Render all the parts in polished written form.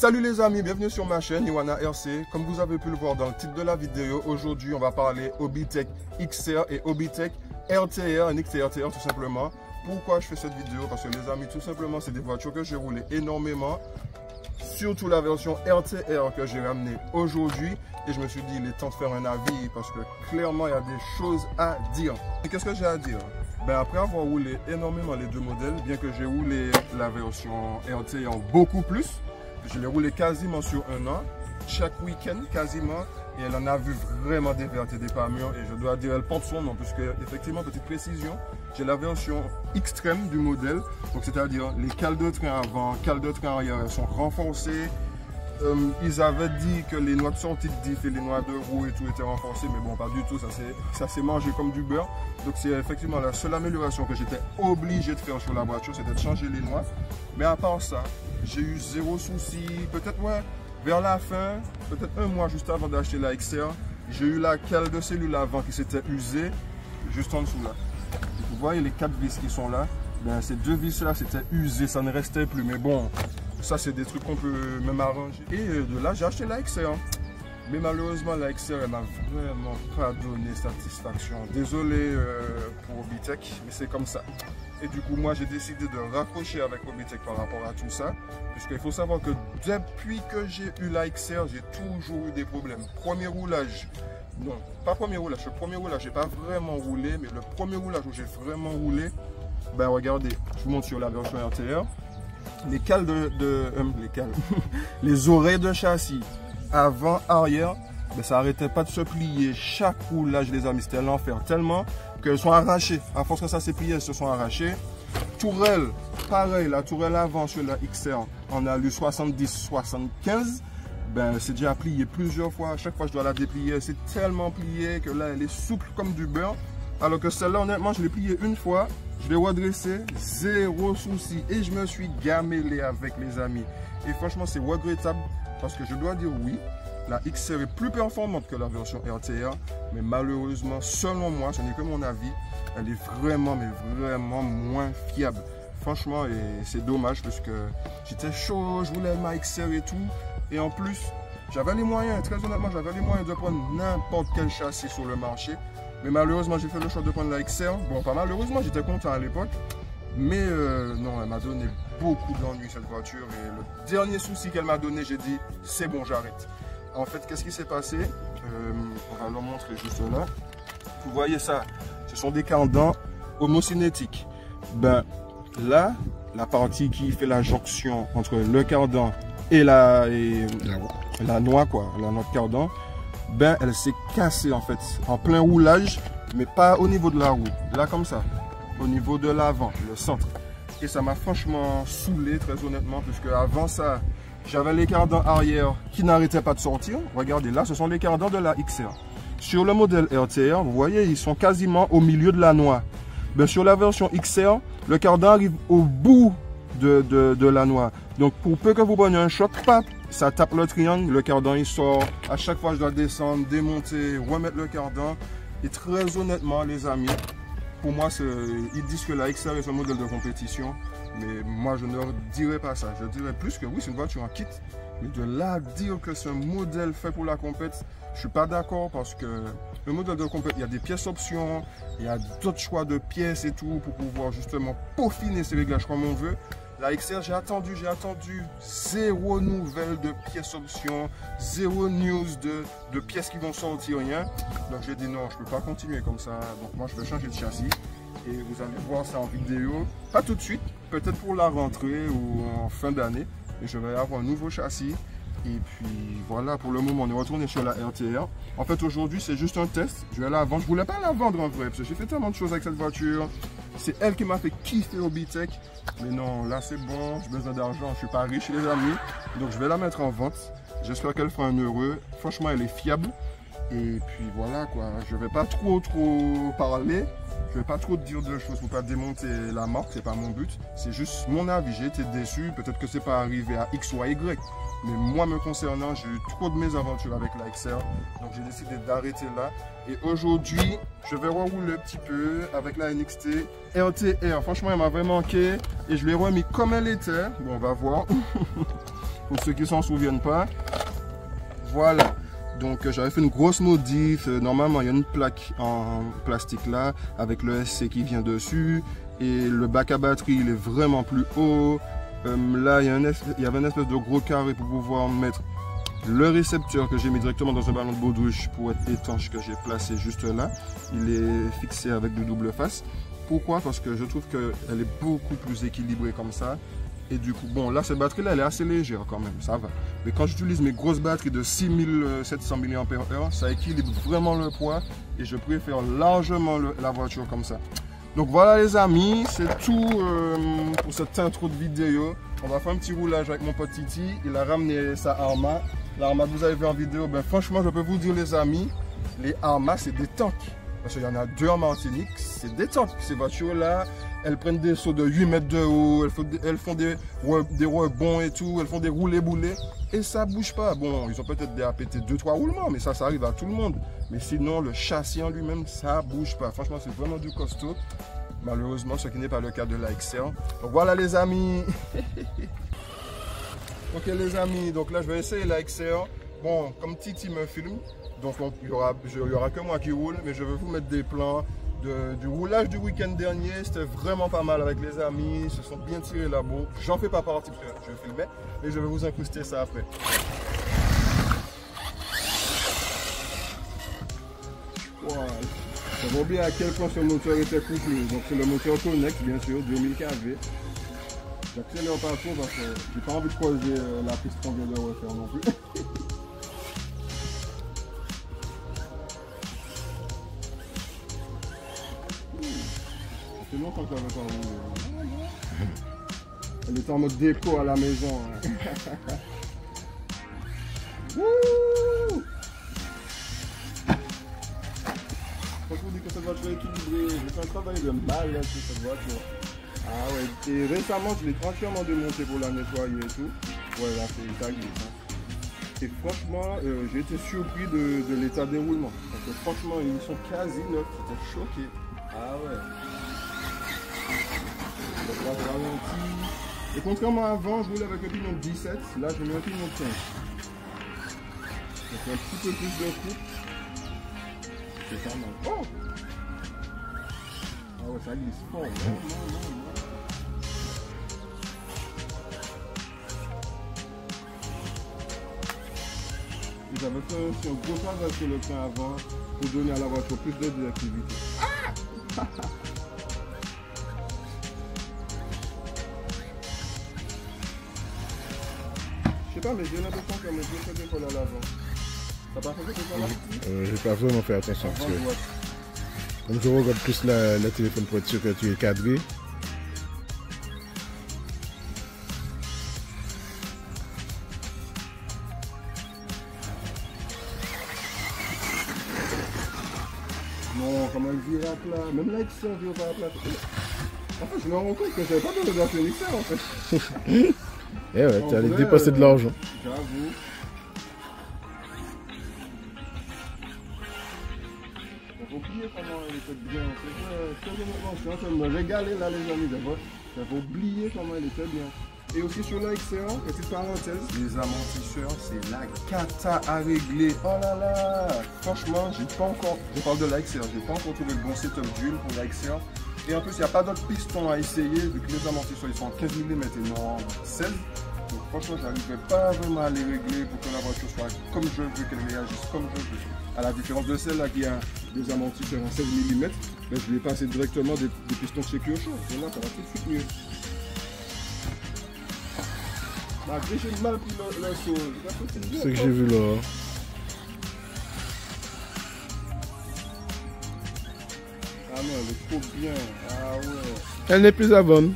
Salut les amis, bienvenue sur ma chaîne Iwana RC. Comme vous avez pu le voir dans le titre de la vidéo, aujourd'hui on va parler Obitech XR et Obitech RTR, NXT RTR tout simplement. Pourquoi je fais cette vidéo? Parce que les amis, tout simplement c'est des voitures que j'ai roulées énormément. Surtout la version RTR que j'ai ramenée aujourd'hui. Et je me suis dit il est temps de faire un avis parce que clairement il y a des choses à dire. Et qu'est-ce que j'ai à dire? Ben, après avoir roulé énormément les deux modèles, bien que j'ai roulé la version RTR beaucoup plus, je l'ai roulé quasiment sur un an, chaque week-end quasiment, et elle en a vu vraiment des vertes et des pas mûres, et je dois dire elle porte son nom, puisque effectivement, petite précision, j'ai la version extrême du modèle, donc c'est-à-dire les cales de train avant, cales de train arrière, elles sont renforcées. Ils avaient dit que les noix de sortie de diff et les noix de roue et tout étaient renforcées, mais bon, pas du tout, ça s'est mangé comme du beurre. Donc c'est effectivement la seule amélioration que j'étais obligé de faire sur la voiture, c'était de changer les noix. Mais à part ça, j'ai eu zéro souci. Peut-être ouais, vers la fin, peut-être un mois juste avant d'acheter la XR, j'ai eu la cale de cellule avant qui s'était usée, juste en dessous là. Vous voyez les 4 vis qui sont là, ben, ces 2 vis là c'était usé, ça ne restait plus, mais bon. Ça, c'est des trucs qu'on peut même arranger. Et de là, j'ai acheté la XR. Mais malheureusement, la XR, elle m'a vraiment pas donné satisfaction. Désolé pour Obitech, mais c'est comme ça. Et du coup, moi, j'ai décidé de raccrocher avec Obitech par rapport à tout ça. Puisqu'il faut savoir que depuis que j'ai eu la XR, j'ai toujours eu des problèmes. Premier roulage, non, pas premier roulage. Le premier roulage, j'ai pas vraiment roulé. Mais le premier roulage où j'ai vraiment roulé, ben regardez, je vous montre sur la version RTR. Les cales les oreilles de châssis avant, arrière, ben ça n'arrêtait pas de se plier. Chaque roulage, les amis, c'était l'enfer. Tellement qu'elles sont arrachées. À force que ça s'est plié, elles se sont arrachées. Tourelle, pareil, la tourelle avant sur la XR, on a lu 70-75. Ben, c'est déjà plié plusieurs fois. À chaque fois, je dois la déplier. C'est tellement plié que là, elle est souple comme du beurre. Alors que celle-là, honnêtement, je l'ai pliée une fois. Je l'ai redressé, zéro souci. Et je me suis gamellé avec les amis. Et franchement, c'est regrettable. Parce que je dois dire oui, la XR est plus performante que la version RTR. Mais malheureusement, selon moi, ce n'est que mon avis, elle est vraiment, mais vraiment moins fiable. Franchement, et c'est dommage parce que j'étais chaud, je voulais ma XR et tout. Et en plus, j'avais les moyens, très honnêtement, j'avais les moyens de prendre n'importe quel châssis sur le marché. Mais malheureusement, j'ai fait le choix de prendre la XR. Bon, pas malheureusement, j'étais content à l'époque. Mais non, elle m'a donné beaucoup d'ennuis cette voiture. Et le dernier souci qu'elle m'a donné, j'ai dit, c'est bon, j'arrête. En fait, qu'est-ce qui s'est passé? On va le montrer juste là. Vous voyez ça? Ce sont des cardans homocinétiques. Ben, là, la partie qui fait la jonction entre le cardan et la noix, quoi, la noix de cardan, ben elle s'est cassée en fait en plein roulage, mais pas au niveau de la roue, là comme ça, au niveau de l'avant, le centre. Et ça m'a franchement saoulé, très honnêtement, puisque avant ça, j'avais les cardans arrière qui n'arrêtaient pas de sortir. Regardez, là, ce sont les cardans de la XR. Sur le modèle RTR, vous voyez, ils sont quasiment au milieu de la noix. Ben, sur la version XR, le cardan arrive au bout de la noix. Donc, pour peu que vous preniez un choc, pap, ça tape le triangle, le cardan il sort. À chaque fois, je dois descendre, démonter, remettre le cardan. Et très honnêtement, les amis, pour moi, ils disent que la XR est un modèle de compétition. Mais moi, je ne leur dirais pas ça. Je dirais plus que oui, c'est une voiture en kit. Mais de là dire que c'est un modèle fait pour la compète, je ne suis pas d'accord parce que le modèle de compète, il y a des pièces options, il y a d'autres choix de pièces et tout pour pouvoir justement peaufiner ces réglages comme on veut. La XR, j'ai attendu, zéro nouvelle de pièces options, zéro news de pièces qui vont sortir, rien. Donc j'ai dit non, je ne peux pas continuer comme ça. Donc moi, je vais changer de châssis. Et vous allez voir ça en vidéo, pas tout de suite, peut-être pour la rentrée ou en fin d'année. Et je vais avoir un nouveau châssis. Et puis voilà, pour le moment, on est retourné sur la RTR. En fait, aujourd'hui, c'est juste un test. Je vais la vendre. Je voulais pas la vendre en vrai, parce que j'ai fait tellement de choses avec cette voiture. C'est elle qui m'a fait kiffer Obitech. Mais non, là, c'est bon. J'ai besoin d'argent. Je suis pas riche, les amis. Donc, je vais la mettre en vente. J'espère qu'elle fera un heureux. Franchement, elle est fiable. Et puis voilà, quoi. Je vais pas trop parler. Je vais pas trop te dire de choses pour pas démonter la marque, c'est pas mon but. C'est juste mon avis. J'ai été déçu. Peut-être que c'est pas arrivé à X ou à Y. Mais moi, me concernant, j'ai eu trop de mésaventures avec la XR. Donc, j'ai décidé d'arrêter là. Et aujourd'hui, je vais rerouler un petit peu avec la NXT RTR. Franchement, elle m'a vraiment manqué. Et je l'ai remis comme elle était. Bon, on va voir. pour ceux qui ne s'en souviennent pas. Voilà. Donc j'avais fait une grosse modif. Normalement il y a une plaque en plastique là avec le SC qui vient dessus. Et le bac à batterie il est vraiment plus haut. Là il y avait une espèce de gros carré pour pouvoir mettre le récepteur que j'ai mis directement dans un ballon de baudruche pour être étanche que j'ai placé juste là. Il est fixé avec de double face. Pourquoi? Parce que je trouve qu'elle est beaucoup plus équilibrée comme ça. Et du coup, bon, là, cette batterie-là, elle est assez légère quand même, ça va. Mais quand j'utilise mes grosses batteries de 6700 mAh, ça équilibre vraiment le poids. Et je préfère largement la voiture comme ça. Donc voilà les amis, c'est tout pour cette intro de vidéo. On va faire un petit roulage avec mon pote Titi. Il a ramené sa Arma. La Arma que vous avez vu en vidéo, ben franchement, je peux vous dire les amis, les Arma, c'est des tanks. Parce qu'il y en a deux en Martinique, c'est des tanks. Ces voitures-là, elles prennent des sauts de 8 mètres de haut, elles font des rebonds et tout, elles font des roulés-boulés. Et ça bouge pas. Bon, ils ont peut-être des APT 2-3 roulements, mais ça arrive à tout le monde. Mais sinon, le châssis en lui-même, ça bouge pas. Franchement, c'est vraiment du costaud. Malheureusement, ce qui n'est pas le cas de la XR. Donc voilà les amis. Ok les amis, donc là je vais essayer la XR. Bon, comme Titi me filme, donc il y aura que moi qui roule, mais je vais vous mettre des plans du roulage du week-end dernier. C'était vraiment pas mal avec les amis, ils se sont bien tirés là-bas. J'en fais pas partie parce que je filmais, mais je vais vous incruster ça après. Wow. Ça va bien à quel point ce moteur était couplé. Donc c'est le moteur Connex bien sûr, 2000 kV. J'accélère pas trop parce que j'ai pas envie de croiser la piste qu'on vient de refaire non plus. C'est longtemps que j'avais pas roulé. Elle est en mode déco à la maison. Wouh! Faut vous dire que cette voiture est équilibrée. J'ai fait un travail de mal sur cette voiture. Ah ouais, et récemment je l'ai entièrement démonté pour la nettoyer et tout. Ouais, là c'est ça glisse. Hein. Et franchement, j'ai été surpris de l'état des roulements. Parce que franchement, ils sont quasi neufs. J'étais choqué. Ah ouais. Donc là, je ralentis. Et contrairement à avant, je roulais avec un pignon de 17. Là, je mets un pignon de 15. Ça fait un petit peu plus de coupe. C'est pas mal. Oh! Ah ouais, ça glisse fort. Non. J'avais fait aussi un gros travail sur le frein avant pour donner à la voiture plus de directivité. Ah! Je sais pas, mais j'ai l'impression que mes deux fait des cols à l'avant. T'as pas fait des cols à l'avant? J'ai pas vraiment fait attention. Parce que, comme je regarde plus le téléphone pour être sûr que tu es cadré. Non, comment elle vire à plat. Même là, XR vire pas à plat. En fait, je me rends compte que j'avais pas besoin de faire XR en fait. Eh ouais, tu allais dépenser de l'argent. J'avoue. Il faut oublier comment elle était bien. Je suis en train de me régaler là les amis. Il faut oublier comment elle était bien. Et aussi sur la XR, petite parenthèse, les amortisseurs, c'est la cata à régler. Oh là là! Franchement, j'ai pas encore, je parle de la XR, j'ai pas encore trouvé le bon setup d'huile pour la XR. Et en plus, il n'y a pas d'autres pistons à essayer, vu que les amortisseurs ils sont en 15 mm et non en 16. Donc franchement, j'arriverai pas vraiment à les régler pour que la voiture soit comme je veux, qu'elle réagisse comme je veux. À la différence de celle-là qui a des amortisseurs en 16 mm, ben, je vais passer directement des pistons de sécurité chaud. Et là, ça va tout de suite mieux. J'ai mal pris le saut. C'est ce que j'ai vu là. Ah non, elle est trop bien. Ah ouais. Elle n'est plus à bonne.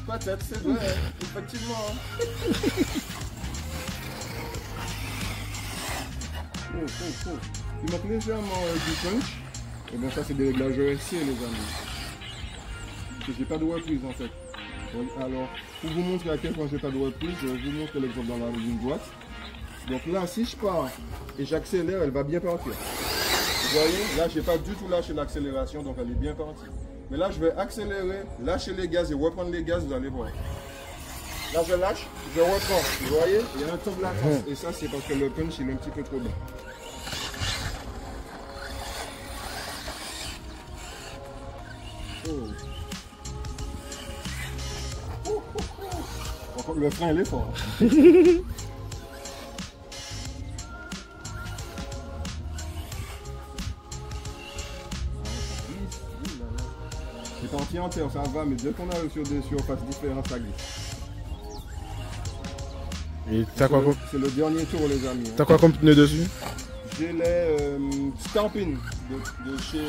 Peut-être, c'est vrai, effectivement. Il manque légèrement du punch. Et bien ça c'est des réglages ESC les amis. Parce que j'ai pas de reprise en fait. Donc, alors, pour vous montrer à quel point j'ai pas de reprise, je vais vous montrer l'exemple dans la ligne droite. Donc là, si je pars et j'accélère, elle va bien partir. Vous voyez, là, j'ai pas du tout lâché l'accélération, donc elle est bien partie. Mais là, je vais accélérer, lâcher les gaz et reprendre les gaz, vous allez voir. Là, je lâche, je reprends. Vous voyez, il y a un temps de latence. Et ça, c'est parce que le punch, il est un petit peu trop bas. Oh. Le frein, il est fort. C'est entier, ça va, mais dès qu'on a sur des surfaces différentes, ça glisse. Et t'as quoi comme... C'est le dernier tour, les amis. T'as quoi comme pneu dessus? J'ai les Starpin de chez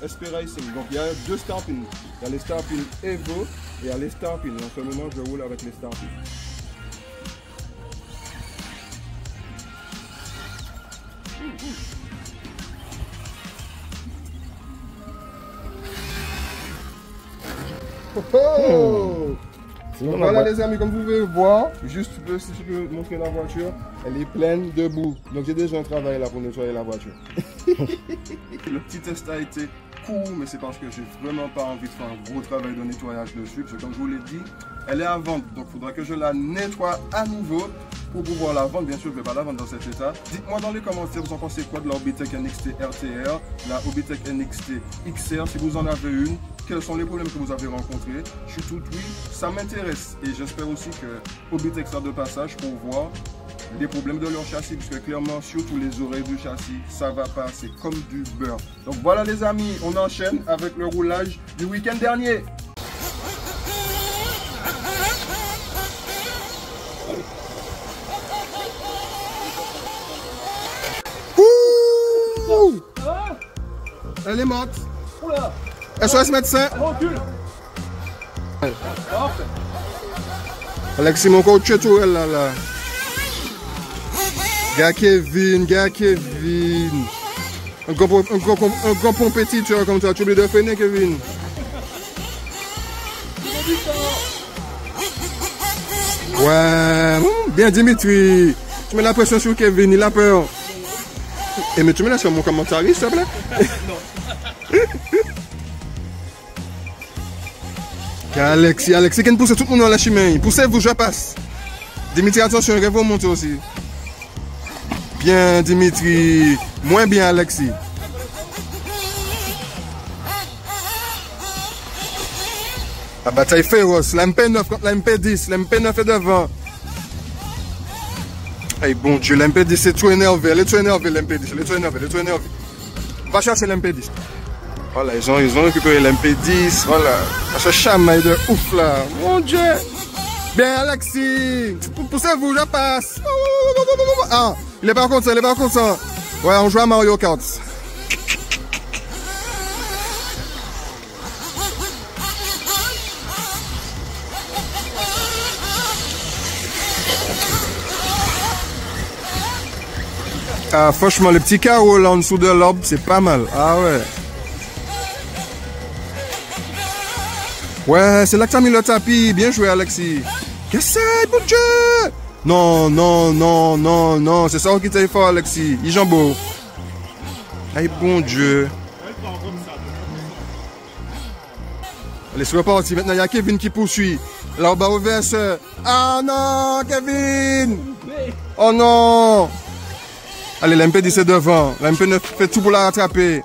SP Racing. Donc il y a deux Starpin. Il y a les Starpin Evo et il y a les Starpin. En ce moment, je roule avec les Starpin. Oh! Donc voilà les amis, comme vous pouvez voir, juste si je peux montrer la voiture, elle est pleine de boue. Donc j'ai déjà un travail là pour nettoyer la voiture. Le petit test a été court, mais c'est parce que j'ai vraiment pas envie de faire un gros travail de nettoyage dessus. Parce que comme je vous l'ai dit, elle est à vendre. Donc il faudra que je la nettoie à nouveau pour pouvoir la vendre. Bien sûr, je ne vais pas la vendre dans cet état. Dites-moi dans les commentaires, vous en pensez quoi de la Obitech NXT RTR, la Obitech NXT XR, si vous en avez une. Quels sont les problèmes que vous avez rencontrés? Je suis tout oui, ça m'intéresse. Et j'espère aussi que Obitech sera de passage pour voir les problèmes de leur châssis. Parce que clairement, surtout les oreilles du châssis, ça va pas, c'est comme du beurre. Donc voilà les amis, on enchaîne avec le roulage du week-end dernier. Ouh! Elle est morte. SOS médecin. Alexis, mon coach, tout elle là. Gars Kevin. Un grand compétiteur comme ça, tu oublies de freiner, Kevin. Ouais, bien Dimitri. Tu mets la pression sur Kevin, il a peur. Et mais tu mets là sur mon commentaire, s'il te plaît. Alexis, qui pousse tout le monde dans la chemin. Poussez-vous, je passe. Dimitri, attention, il va monter aussi. Bien, Dimitri. Moins bien, Alexis. La bataille féroce. La MP9 contre la MP10. La MP9 est devant. Hey, bon Dieu, la MP10 c'est trop énervé. Elle est trop énervée, la MP10. Elle est trop énervée. Va chercher la MP10. Voilà, ils ont récupéré l'MP10, voilà. Ce chamaille de ouf là. Mon Dieu. Bien Alexis. Poussez-vous, je passe. Ah, il est pas content, Ouais, on joue à Mario Kart. Ah, franchement, le petit carreau là en dessous de l'arbre, c'est pas mal. Ah ouais. Ouais, c'est là que t'as mis le tapis. Bien joué, Alexis. Qu'est-ce que c'est, mon Dieu? Non. C'est ça qui t'a fort, Alexis. Il jambeau. Aïe, bon Dieu. Allez, c'est reparti. Maintenant, il y a Kevin qui poursuit. Là, on va au verseur. Ah non, Kevin. Oh non. Allez, l'MP10 est devant. L'MP9 fait tout pour la rattraper.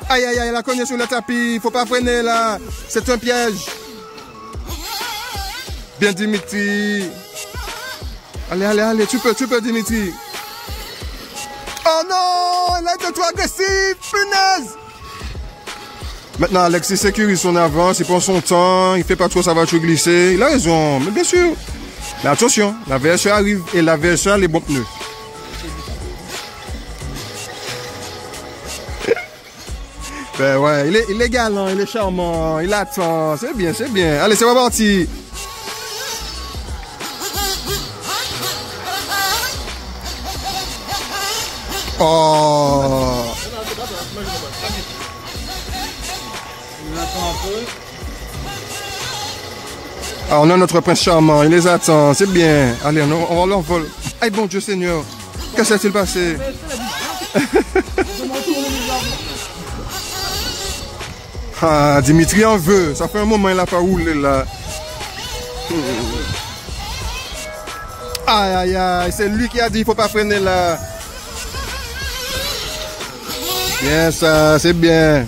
Aïe, elle a cogné sur le tapis. Il faut pas freiner là. C'est un piège. Bien, Dimitri. Allez, tu peux, Dimitri. Oh non, elle a été trop agressive. Punaise. Maintenant, Alexis sécurise son avance. Il prend son temps. Il fait pas trop sa voiture glisser. Il a raison, mais bien sûr. Mais attention, la VSE arrive et la VSE a les bons pneus. Ben ouais, il est galant, il est charmant, il attend, c'est bien. Allez, c'est reparti. Oh. Ah, on a notre prince charmant, il les attend, c'est bien. Allez, on l'envole. Aïe, bon Dieu Seigneur, qu'est-ce qui s'est passé? Ah, Dimitri en veut. Ça fait un moment qu'il n'a pas roulé là. Aïe, aïe, aïe. C'est lui qui a dit il faut pas freiner là. Bien ça, c'est bien.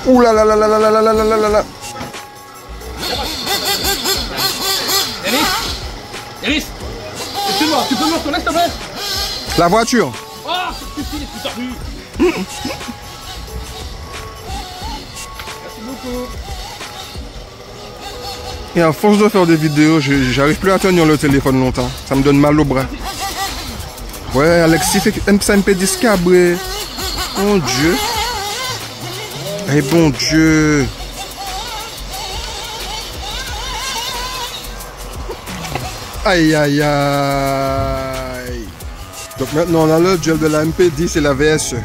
Ouh là là là là là là là là là là là. Yanis, excuse-moi, tu peux me retourner s'il te plaît? La voiture. Oh, c'est stupide, putain, Merci beaucoup. Et à force de faire des vidéos, j'arrive plus à tenir le téléphone longtemps. Ça me donne mal au bras. Ouais, Alexis fait ça me fait discabrer. Mon Dieu. Eh bon Dieu. Aïe aïe aïe. Donc maintenant on a le gel de la MP10 et la VSE.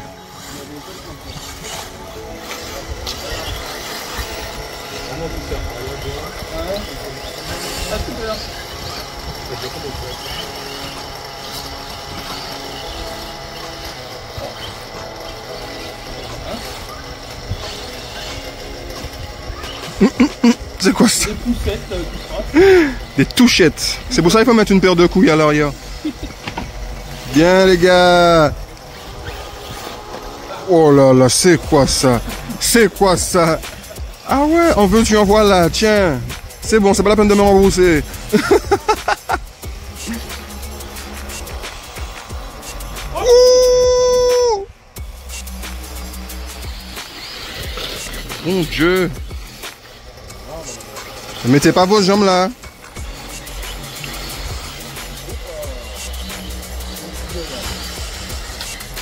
C'est quoi ça? Des poussettes, tout ça. Des touchettes. C'est pour ça qu'il faut mettre une paire de couilles à l'arrière. Bien les gars. Oh là là, c'est quoi ça? C'est quoi ça? Ah ouais, on veut tu en vois là, tiens. C'est bon, c'est pas la peine de me rembourser. Ouh! Mon Dieu. Ne mettez pas vos jambes là.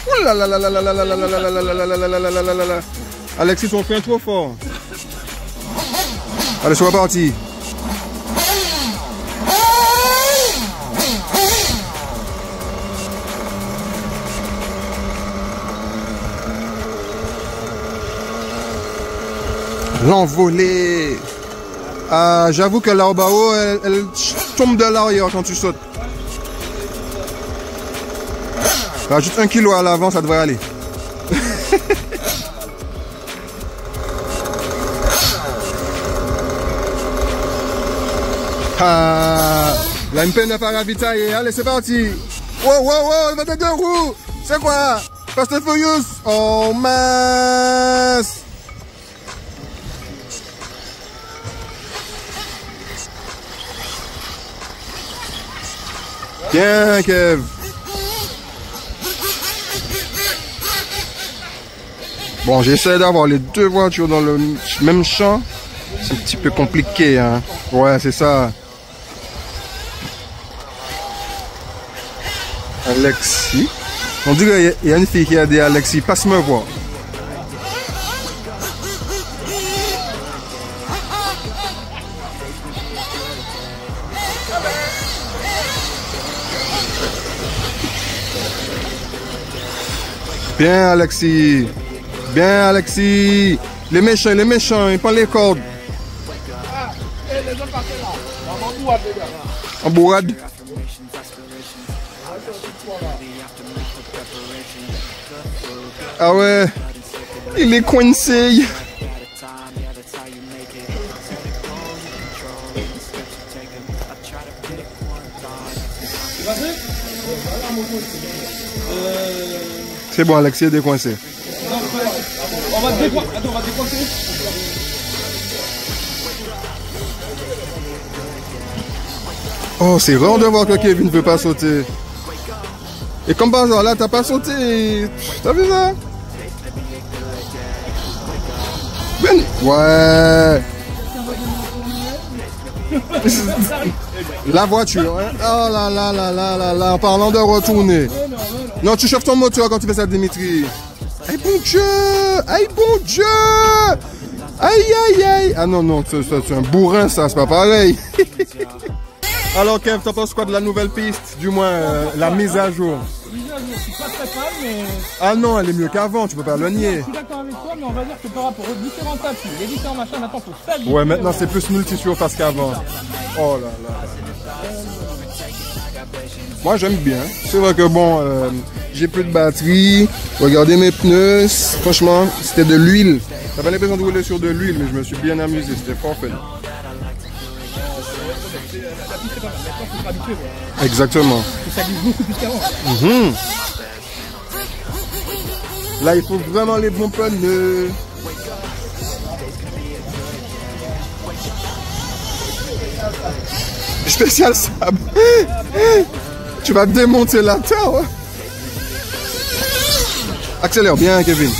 Ouh là là là là là là là là là là là là là là là là là là là. Alexis, on fait un trop fort. Allez, c'est reparti. L'envolée. Ah, j'avoue que la haut, elle tombe de l'arrière quand tu sautes. Rajoute 1 kilo à l'avant, ça devrait aller. Ah, la MP n'a pas ravitaillé. Allez, c'est parti. Wow, wow, wow, il va être 2 roues. C'est quoi? Fast and Furious. Oh, mince. Bien, Kev. Bon, j'essaie d'avoir les 2 voitures dans le même champ. C'est un petit peu compliqué, hein. Ouais, c'est ça. Alexis. On dirait qu'il y a une fille qui a dit Alexis, passe-moi voir. Bien, Alexis. Bien, Alexis. Les méchants, ils prennent les cordes. En bourrade. Ah ouais. Il est coincé. C'est bon, Alexis est décoincé. On va décoincer. Oh, c'est rare de voir que Kevin ne peut pas sauter. Et comme par hasard, là, t'as pas sauté. T'as vu ça? Ben... Ouais. La voiture, hein? Oh là là là là là là, en parlant de retourner. Non, tu chauffes ton moteur quand tu fais ça, Dimitri. Aïe, bon Dieu! Aïe, bon Dieu! Aïe, aïe, aïe! Ah non, non, c'est un bourrin, ça, c'est pas pareil. Alors, Kev, t'en penses quoi de la nouvelle piste? Du moins, la mise à jour. Je suis pas très fan, mais... Ah non, elle est mieux qu'avant, tu peux pas le nier. Je suis d'accord avec toi, fois, mais on va dire que par rapport aux différents tapis, les différents machins, maintenant faut s'habituer. Ouais, maintenant c'est plus multi-surface qu'avant. Oh là là. Moi j'aime bien. C'est vrai que bon, j'ai plus de batterie. Regardez mes pneus. Franchement, c'était de l'huile. J'avais l'impression de rouler sur de l'huile, mais je me suis bien amusé. C'était parfait. Exactement. Ça glisse beaucoup plus qu'avant. Là, il faut vraiment les bons pneus. Spécial sable. Tu vas démonter la terre. Ouais. Accélère bien, Kevin.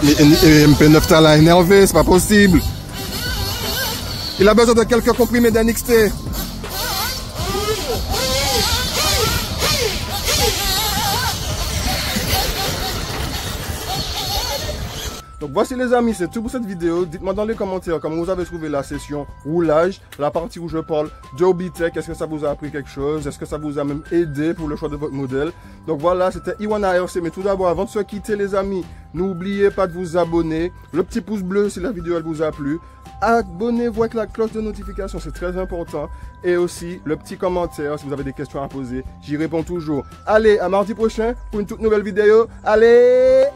Mais MP9 t'as l'a énervé, c'est pas possible. Il a besoin de quelques comprimés d'NXT. Donc voici les amis, c'est tout pour cette vidéo. Dites-moi dans les commentaires comment vous avez trouvé la session roulage, la partie où je parle de Hobbytech. Est-ce que ça vous a appris quelque chose? Est-ce que ça vous a même aidé pour le choix de votre modèle? Donc voilà, c'était Iwan ARC. Mais tout d'abord, avant de se quitter les amis, n'oubliez pas de vous abonner. Le petit pouce bleu si la vidéo elle vous a plu. Abonnez-vous avec la cloche de notification, c'est très important. Et aussi le petit commentaire si vous avez des questions à poser. J'y réponds toujours. Allez, à mardi prochain pour une toute nouvelle vidéo. Allez!